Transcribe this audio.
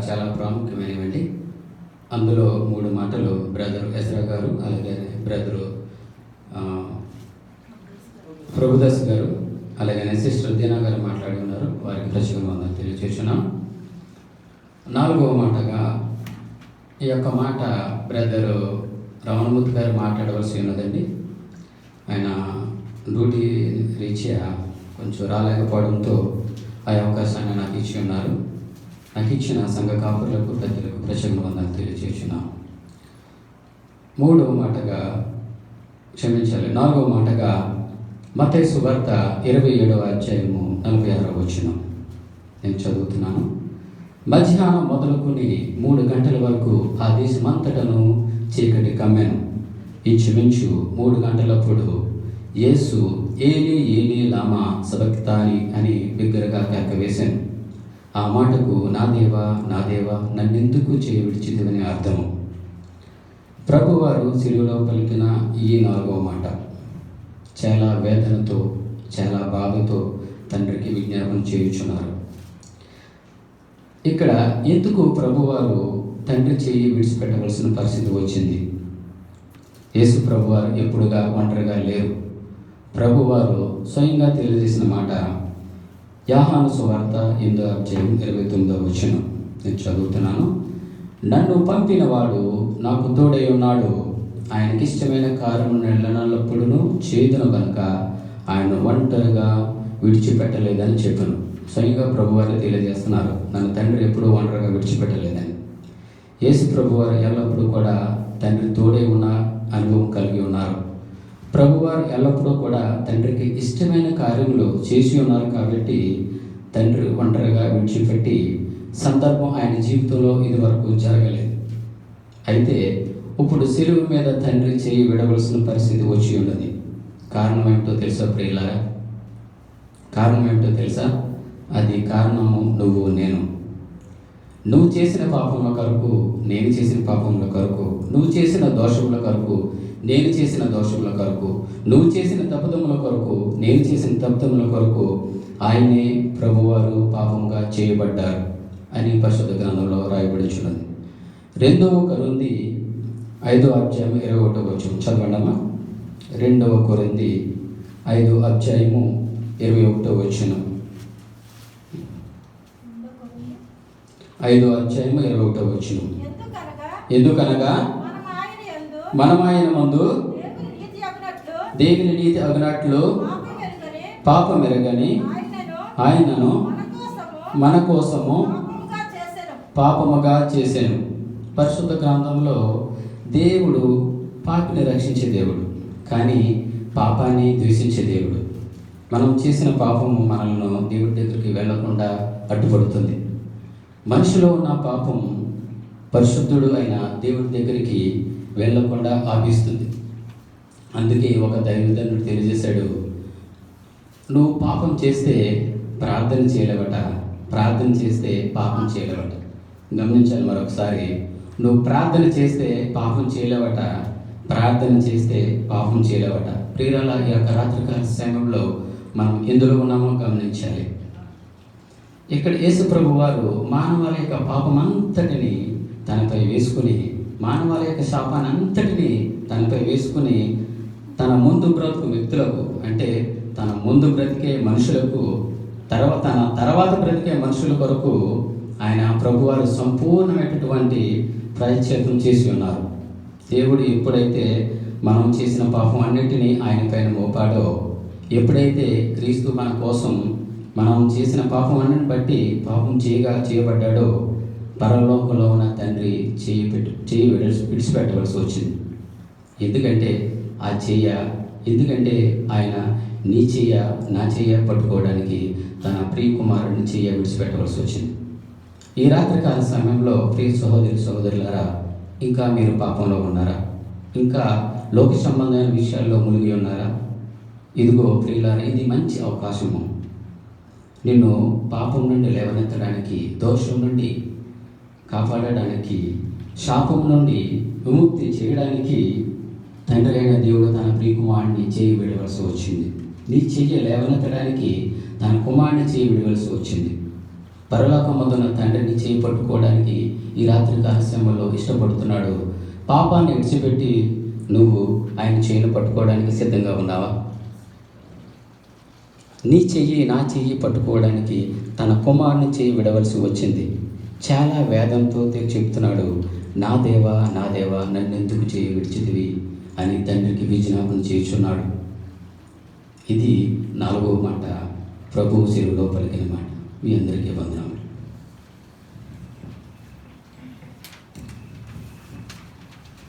చాలా ప్రాముఖ్యమైనవండి. అందులో 3 మాటలు బ్రదర్ ఎజ్రా గారు, అలాగే బ్రదరు ప్రభుదాస్ గారు, అలాగే సిస్టర్ దీనా గారు మాట్లాడి ఉన్నారు. వారికి ప్రత్యేకంగా వందనాలు తెలియజేస్తున్నాం. 4వ మాటగా ఈ యొక్క మాట బ్రదరు రమణమూర్తి గారు మాట్లాడవలసి ఉన్నదండి. ఆయన డ్యూటీ రీత్యా కొంచెం రాలేకపోవడంతో ఆ అవకాశాన్ని నాకు ఇచ్చి ఉన్నారు. నాకు ఇచ్చిన సంఘ కాపురులకు పెద్దలకు ప్రత్యేకంగా వందనాలు తెలియజేస్తున్నాం. 4వ మాటగా మత్తయి సువార్త 27వ అధ్యాయము 46వ వచనం నేను చదువుతున్నాను. మధ్యాహ్నం మొదలుకొని 3 గంటల వరకు ఆ దేశమంతటను చీకటి కమ్మెను. ఇంచుమించు 3 గంటలప్పుడు యేసు ఏలీ ఏలీ లామా సబక్తాని అని బిగ్గరగా కేక వేశాను. ఆ మాటకు నా దేవా నా దేవా నన్నెందుకు చేయి విడిచితివని అర్థము. ప్రభువారు శిలువలో పలికిన ఈ 4వ మాట చాలా వేదనతో, చాలా బాధతో తండ్రికి విజ్ఞాపన చేయుచున్నారు. ఇక్కడ ఎందుకు ప్రభువారు తండ్రి చేయి విడిచిపెట్టవలసిన పరిస్థితి వచ్చింది? యేసు ప్రభువారు ఎప్పుడుగా ఒంటరిగా లేరు. ప్రభువారు స్వయంగా తెలియజేసిన మాట యోహాను సువార్త 8వ అధ్యాయం 29వ వచనం నేను చదువుతున్నాను. నన్ను పంపిన వాడు నాకు తోడై ఉన్నాడు. ఆయనకి ఇష్టమైన కార్యము నెలనల్లప్పుడూ చేదును కనుక ఆయన ఒంటరిగా విడిచిపెట్టలేదని చెప్పాను. స్వయంగా ప్రభువారు తెలియజేస్తున్నారు, నన్ను తండ్రి ఎప్పుడూ ఒంటరిగా విడిచిపెట్టలేదని. యేసు ప్రభువారు ఎల్లప్పుడూ కూడా తండ్రి తోడై ఉన్న అనుభవం కలిగి ఉన్నారు. ప్రభువారు ఎల్లప్పుడూ కూడా తండ్రికి ఇష్టమైన కార్యములు చేసి ఉన్నారు. కాబట్టి తండ్రి ఒంటరిగా విడిచిపెట్టి సందర్భం ఆయన జీవితంలో ఇదివరకు జరగలేదు. అయితే ఇప్పుడు శిలువ మీద తండ్రి చేయి విడవలసిన పరిస్థితి వచ్చి ఉన్నది. కారణం ఏమిటో తెలుసా ప్రియులారా? కారణం ఏమిటో తెలుసా? అది కారణము నువ్వు నేను. నువ్వు చేసిన పాపముల కొరకు, నేను చేసిన పాపముల కొరకు, నువ్వు చేసిన దోషముల కొరకు, నేను చేసిన దోషముల కొరకు, నువ్వు చేసిన తప్పిదముల కొరకు, నేను చేసిన తప్పిదముల కొరకు ఆయనే ప్రభువారు పాపముగా చేయబడ్డారు అని పరిశుద్ధ గ్రంథంలో రాయబడుచున్నది. 2వ కొరింథీ 5వ అధ్యాయం 21వ వచనం చదవండమ్మా. 2వ కొరింథీ 5వ అధ్యాయము 21వ వచనం. 5వ అధ్యాయము 21వ వచనం. ఎందుకనగా మనం ఆయన మందు దేవుని నీతి అగునట్లు పాపం ఎరగని ఆయనను మన కోసము పాపముగా చేశాను. పరిశుద్ధ గ్రంథంలో దేవుడు పాపిని రక్షించే దేవుడు, కానీ పాపాన్ని ద్వేషించే దేవుడు. మనం చేసిన పాపము మనల్ని దేవుడి దగ్గరికి వెళ్లకుండా అడ్డుపడుతుంది. మనిషిలో ఉన్న పాపం పరిశుద్ధుడు అయిన దేవుడి దగ్గరికి వెళ్లకుండా ఆపిస్తుంది. అందుకే ఒక దైవజనుడు తెలియజేశాడు, నువ్వు పాపం చేస్తే ప్రార్థన చేయలేవట, ప్రార్థన చేస్తే పాపం చేయలేవట. గమనించాలి మరొకసారి, నువ్వు ప్రార్థన చేస్తే పాపం చేయలేవట, ప్రార్థన చేస్తే పాపం చేయలేవట. ప్రియురాల ఈ యొక్క రాత్రికాల సమయంలో మనం ఎందులో ఉన్నామో గమనించాలి. ఇక్కడ యేసు ప్రభు వారు మానవాళి యొక్క పాపం అంతటిని తనపై వేసుకుని, మానవాళి యొక్క శాపాన్ని అంతటిని తనపై వేసుకుని, తన ముందు బ్రతుకు వ్యక్తులకు, అంటే తన ముందు బ్రతికే మనుషులకు, తన తర్వాత బ్రతికే మనుషుల కొరకు ఆయన ప్రభువారు సంపూర్ణమైనటువంటి ప్రాయశ్చిత్తం చేసి ఉన్నారు. దేవుడు ఎప్పుడైతే మనం చేసిన పాపం అన్నిటినీ ఆయన పైన మోపాడో, ఎప్పుడైతే క్రీస్తు మన కోసం మనం చేసిన పాపం అన్నిటిని బట్టి పాపం చేయబడ్డాడో, పరలోకంలో ఉన్న తండ్రి చేయి విడిచిపెట్టవలసి వచ్చింది. ఎందుకంటే ఆయన నీ చెయ్య నా చెయ్య పట్టుకోవడానికి తన ప్రియ కుమారుడిని చెయ్య విడిచిపెట్టవలసి వచ్చింది. ఈ రాత్రికాల సమయంలో ప్రియ సహోదరులారా, ఇంకా మీరు పాపంలో ఉన్నారా? ఇంకా లోక సంబంధమైన విషయాల్లో మునిగి ఉన్నారా? ఇదిగో ప్రియులారా, ఇది మంచి అవకాశము. నిన్ను పాపం నుండి లేవనెత్తడానికి, దోషం నుండి కాపాడడానికి, శాపం నుండి విముక్తి చేయడానికి తండ్రి అయిన దేవుడు తన ప్రియ కుమారుడిని చేయి విడవలసి వచ్చింది. నీ చెయ్యి లేవనెత్తడానికి తన కుమారుడిని చేయి విడవలసి వచ్చింది. పరలోకమందున్న తండ్రిని చేయి పట్టుకోవడానికి ఈ రాత్రి కాలశ్రమంలో ఇష్టపడుతున్నాడు. పాపాన్ని విడిచిపెట్టి నువ్వు ఆయన చేయిని పట్టుకోవడానికి సిద్ధంగా ఉన్నావా? నీ చెయ్యి నా చెయ్యి పట్టుకోవడానికి తన కుమారుని చేయి విడవలసి వచ్చింది. చాలా వేదంతో చెప్తున్నాడు, నా దేవా నా దేవా నన్నెందుకు చేయి విడిచితివి అని తండ్రికి విజ్ఞాపన చేయుచున్నాడు. ఇది 4వ మాట, ప్రభువు శిలువలో పలికిన మాట. మీ అందరికీ వందనాలు.